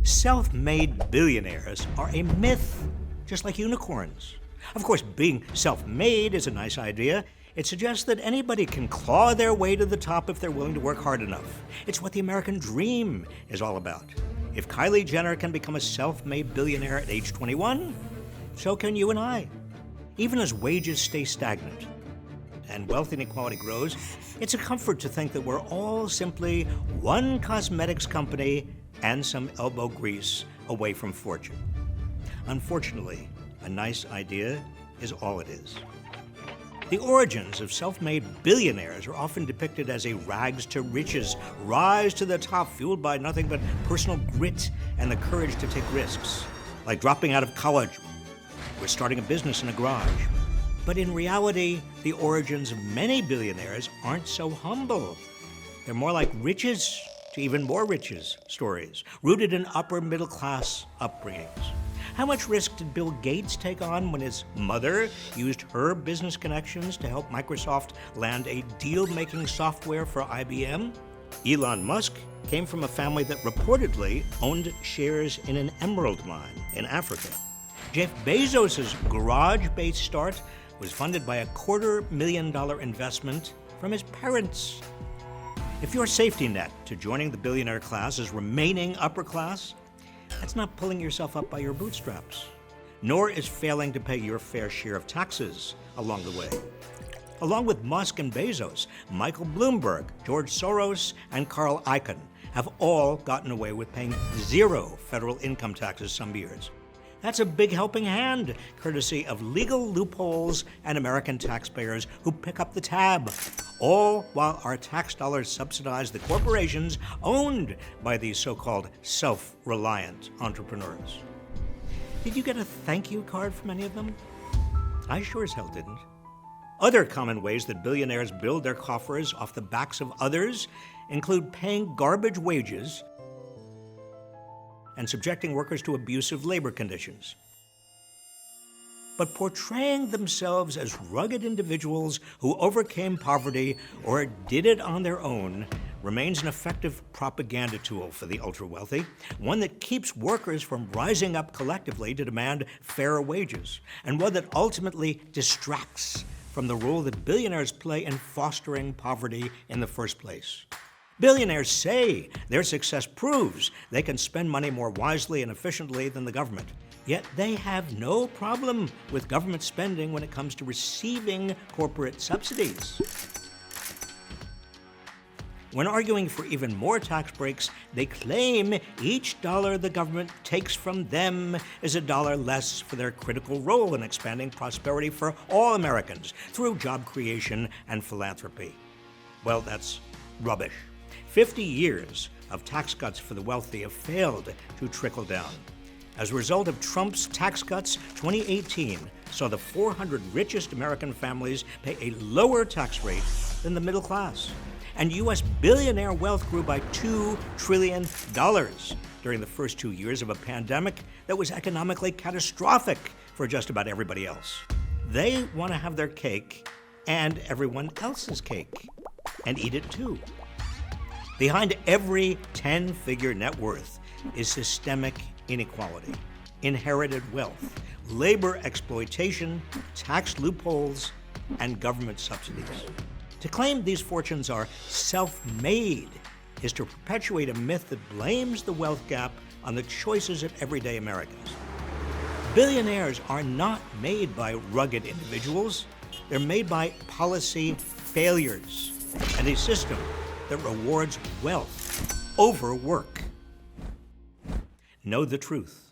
Self-made billionaires are a myth, just like unicorns. Of course, being self-made is a nice idea. It suggests that anybody can claw their way to the top if they're willing to work hard enough. It's what the American dream is all about. If Kylie Jenner can become a self-made billionaire at age 21, so can you and I. Even as wages stay stagnant and wealth inequality grows, it's a comfort to think that we're all simply one cosmetics company and some elbow grease away from fortune. Unfortunately, a nice idea is all it is. The origins of self-made billionaires are often depicted as a rags to riches rise to the top fueled by nothing but personal grit and the courage to take risks, like dropping out of college or starting a business in a garage. But in reality, the origins of many billionaires aren't so humble. They're more like riches to even more riches stories, rooted in upper middle class upbringings. How much risk did Bill Gates take on when his mother used her business connections to help Microsoft land a deal-making software for IBM? Elon Musk came from a family that reportedly owned shares in an emerald mine in Africa. Jeff Bezos' garage-based start was funded by a $250,000 investment from his parents. If your safety net to joining the billionaire class is remaining upper class, that's not pulling yourself up by your bootstraps, nor is failing to pay your fair share of taxes along the way. Along with Musk and Bezos, Michael Bloomberg, George Soros, and Carl Icahn have all gotten away with paying 0 federal income taxes some years. That's a big helping hand, courtesy of legal loopholes and American taxpayers who pick up the tab, all while our tax dollars subsidize the corporations owned by these so-called self-reliant entrepreneurs. Did you get a thank you card from any of them? I sure as hell didn't. Other common ways that billionaires build their coffers off the backs of others include paying garbage wages and subjecting workers to abusive labor conditions. But portraying themselves as rugged individuals who overcame poverty or did it on their own remains an effective propaganda tool for the ultra-wealthy, one that keeps workers from rising up collectively to demand fairer wages, and one that ultimately distracts from the role that billionaires play in fostering poverty in the first place. Billionaires say their success proves they can spend money more wisely and efficiently than the government. Yet they have no problem with government spending when it comes to receiving corporate subsidies. When arguing for even more tax breaks, they claim each dollar the government takes from them is a dollar less for their critical role in expanding prosperity for all Americans through job creation and philanthropy. Well, that's rubbish. 50 years of tax cuts for the wealthy have failed to trickle down. As a result of Trump's tax cuts, 2018 saw the 400 richest American families pay a lower tax rate than the middle class. And U.S. billionaire wealth grew by $2 trillion during the first 2 years of a pandemic that was economically catastrophic for just about everybody else. They want to have their cake and everyone else's cake, and eat it too. Behind every 10-figure net worth is systemic inequality, inherited wealth, labor exploitation, tax loopholes, and government subsidies. To claim these fortunes are self-made is to perpetuate a myth that blames the wealth gap on the choices of everyday Americans. Billionaires are not made by rugged individuals. They're made by policy failures and a system that rewards wealth over work. Know the truth.